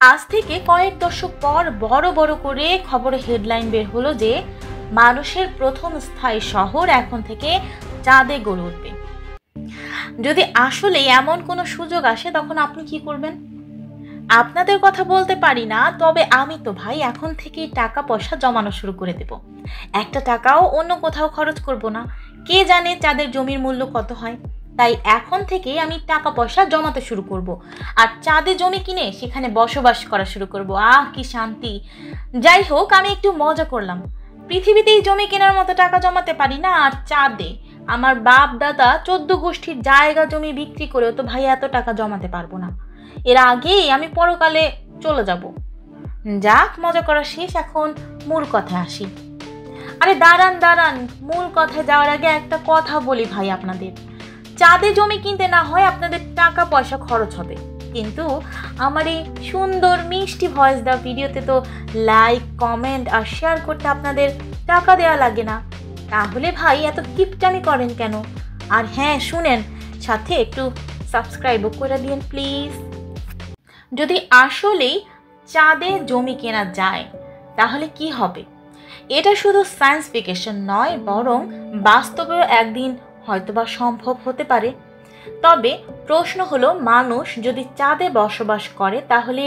আজ থেকে কয়েক দশক পর বড় বড় করে খবরে হেডলাইন বের হলো যে মানুষের প্রথম স্থায়ী শহর এখন থেকে চাঁদে গড়ে উঠবে। যদি আসলে এমন কোনো সুযোগ আসে তখন আপনি কি করবেন? আপনাদের কথা বলতে পারি না, তবে আমি তো ভাই এখন থেকেই টাকা পয়সা জমানো শুরু করে দেব। একটা টাকাও অন্য কোথাও খরচ করব না। কে জানে চাঁদের জমির মূল্য কত হয়। তাই এখন থেকেই আমি টাকা পয়সা জমাতে শুরু করব, আর চাঁদে জমি কিনে সেখানে বসবাস করা শুরু করব। আহ, কি শান্তি! যাই হোক, আমি একটু মজা করলাম। পৃথিবীতেই জমি কেনার মতো টাকা জমাতে পারি না, আর চাঁদে আমার বাপ দাদা 14 গোষ্ঠীর জায়গা জমি বিক্রি করেও তো ভাই এত টাকা জমাতে পারবো না। এর আগেই আমি পরকালে চলে যাব। যাক, মজা করা শেষ, এখন মূল কথায় আসি। আরে দাঁড়ান দাঁড়ান, মূল কথায় যাওয়ার আগে একটা কথা বলি ভাই আপনাদের। চাঁদে জমি কিনতে না হয় আপনাদের টাকা পয়সা খরচ হবে, কিন্তু আমার এই সুন্দর মিষ্টি ভয়েস দেওয়া ভিডিওতে তো লাইক, কমেন্ট আর শেয়ার করতে আপনাদের টাকা দেওয়া লাগে না। তাহলে ভাই এত কিপটামি করেন কেন? আর হ্যাঁ শুনেন, সাথে একটু সাবস্ক্রাইবও করে দিন প্লিজ। যদি আসলেই চাঁদে জমি কেনা যায় তাহলে কি হবে? এটা শুধু সায়েন্স ফিকশন নয়, বরং বাস্তবেও একদিন হয়তোবা সম্ভব হতে পারে। তবে প্রশ্ন হলো, মানুষ যদি চাঁদে বসবাস করে তাহলে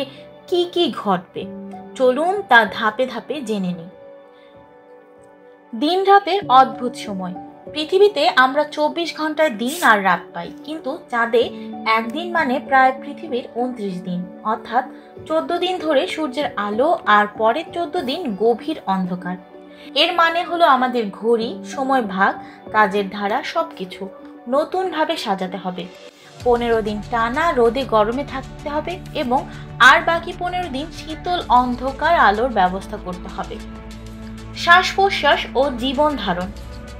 কি কি ঘটবে? চলুন তা ধাপে ধাপে জেনে নিই। দিন রাতের অদ্ভুত সময়। পৃথিবীতে আমরা 24 ঘন্টায় দিন আর রাত পাই, কিন্তু চাঁদে একদিন মানে প্রায় পৃথিবীর 29 দিন, অর্থাৎ 14 দিন ধরে সূর্যের আলো আর পরের 14 দিন গভীর অন্ধকার। এর মানে হলো আমাদের ঘড়ি, সময় ভাগ, কাজের ধারা সবকিছু নতুনভাবে সাজাতে হবে। 15 দিন টানা রোদে গরমে থাকতে হবে এবং আর বাকি 15 দিন শীতল অন্ধকার আলোর ব্যবস্থা করতে হবে। শ্বাস প্রশ্বাস ও জীবন ধারণ।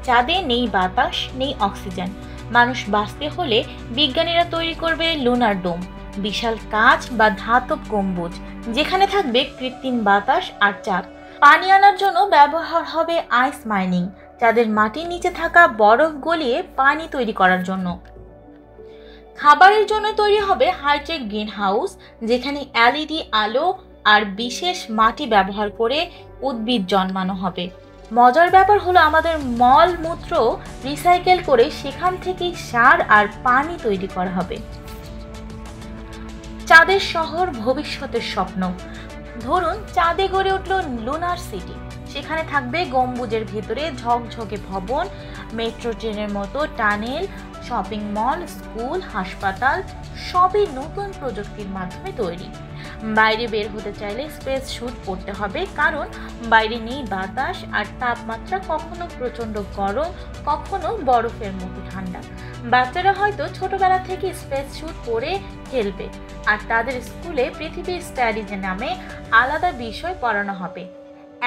চাঁদে নেই বাতাস, নেই অক্সিজেন। মানুষ বাঁচতে হলে বিজ্ঞানীরা তৈরি করবে লুনার ডোম, বিশাল কাঁচ বা ধাতব গম্বুজ, যেখানে থাকবে কৃত্রিম বাতাস আর চাপ। পানি আনার জন্য ব্যবহার হবে আইস মাইনিং, চাঁদের মাটির নিচে থাকা বরফ গলিয়ে পানি তৈরি করার জন্য। খাবারের জন্য তৈরি হবে হাইটেক গ্রিন হাউস, যেখানে এলইডি আলো আর বিশেষ মাটি ব্যবহার করে উদ্ভিদ জন্মানো হবে। মজার ব্যাপার হলো, আমাদের মল মূত্র রিসাইকেল করে সেখান থেকেই সার আর পানি তৈরি করা হবে। চাঁদের শহর ভবিষ্যতের স্বপ্ন। ধরুন চাঁদে গড়ে উঠল লুনার সিটি। সেখানে থাকবে গম্বুজের ভেতরে ঝকঝকে ভবন, মেট্রো ট্রেনের মতো টানেল, শপিং মল, স্কুল, হাসপাতাল সবই নতুন প্রযুক্তির মাধ্যমে তৈরি। বাইরে বের হতে চাইলে স্পেস স্যুট পরতে হবে, কারণ বাইরে নেই বাতাস আর তাপমাত্রা কখনো প্রচণ্ড গরম, কখনো বরফের মতো ঠান্ডা। বাচ্চারা হয়তো ছোটবেলা থেকে স্পেস স্যুট পরে খেলবে, আর তাদের স্কুলে পৃথিবীর স্টাডিজ নামে আলাদা বিষয় পড়ানো হবে,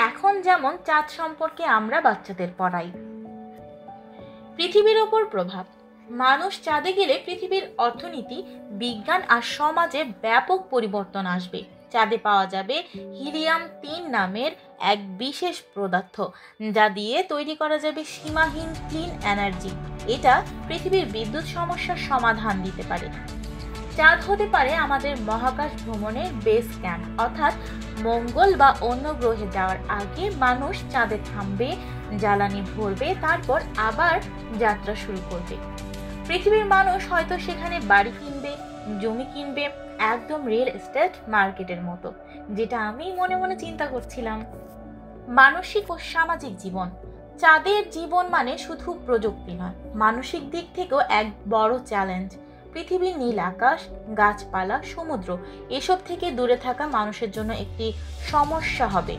এখন যেমন চাঁদ সম্পর্কে আমরা বাচ্চাদের পড়াই। পৃথিবীর ওপর প্রভাব। মানুষ চাঁদে গেলে পৃথিবীর অর্থনীতি, বিজ্ঞান আর সমাজে ব্যাপক পরিবর্তন আসবে। চাঁদে পাওয়া যাবে হিলিয়াম-3 নামের এক বিশেষ পদার্থ, যা দিয়ে তৈরি করা যাবে সীমাহীন ক্লিন এনার্জি। এটা পৃথিবীর বিদ্যুৎ সমস্যার সমাধান দিতে পারে। চাঁদ হতে পারে আমাদের মহাকাশ ভ্রমণের বেস ক্যাম্প, অর্থাৎ মঙ্গল বা অন্য গ্রহে যাওয়ার আগে মানুষ চাঁদে থামবে, জ্বালানি ভরবে, তারপর আবার যাত্রা শুরু করবে। পৃথিবীর মানুষ হয়তো সেখানে বাড়ি কিনবে, জমি কিনবে, একদম রিয়েল এস্টেট মার্কেটের মতো, যেটা আমি মনে মনে চিন্তা করছিলাম। মানসিক ও সামাজিক জীবন। চাঁদের জীবন মানে শুধু প্রযুক্তি নয়, মানসিক দিক থেকেও এক বড় চ্যালেঞ্জ। পৃথিবীর নীল আকাশ, গাছপালা, সমুদ্র এসব থেকে দূরে থাকা মানুষের জন্য একটি সমস্যা হবে।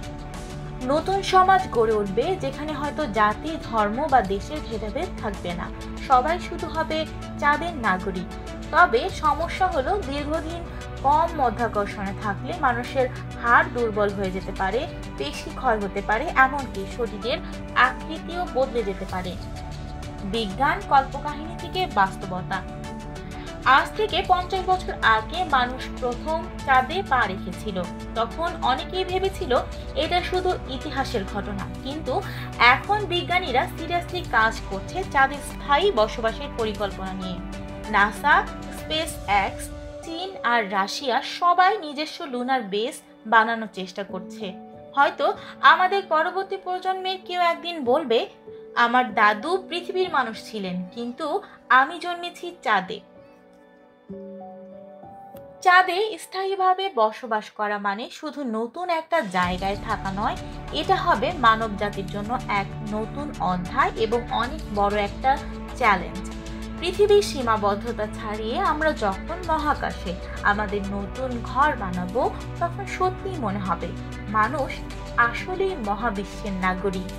নতুন সমাজ গড়ে উঠবে, যেখানে হয়তো জাতি, ধর্ম বা দেশের ভেদাভেদ থাকবে না, সবাই শুধু হবে চাঁদের নাগরিক। তবে সমস্যা হলো, দীর্ঘদিন কম মাধ্যাকর্ষণে থাকলে মানুষের হাড় দুর্বল হয়ে যেতে পারে, পেশি ক্ষয় হতে পারে, এমনকি শরীরের আকৃতিও বদলে যেতে পারে। বিজ্ঞান কল্পকাহিনী থেকে বাস্তবতা। আজ থেকে 50 বছর আগে মানুষ প্রথম চাঁদে পা রেখেছিল। তখন অনেকেই ভেবেছিল এটা শুধু ইতিহাসের ঘটনা, কিন্তু এখন বিজ্ঞানীরা সিরিয়াসলি কাজ করছে চাঁদে স্থায়ী বসবাসের পরিকল্পনা নিয়ে। নাসা, স্পেস এক্স, চীন আর রাশিয়া সবাই নিজস্ব লুনার বেস বানানোর চেষ্টা করছে। হয়তো আমাদের পরবর্তী প্রজন্মের কেউ একদিন বলবে, আমার দাদু পৃথিবীর মানুষ ছিলেন, কিন্তু আমি জন্মেছি চাঁদে। চাঁদে স্থায়ীভাবে বসবাস করা মানে শুধু নতুন একটা জায়গায় থাকা নয়, এটা হবে মানব জাতির জন্য এক নতুন অধ্যায় এবং অনেক বড় একটা চ্যালেঞ্জ। পৃথিবীর সীমাবদ্ধতা ছাড়িয়ে আমরা যখন মহাকাশে আমাদের নতুন ঘর বানাবো, তখন সত্যিই মনে হবে মানুষ আসলেই মহাবিশ্বের নাগরিক।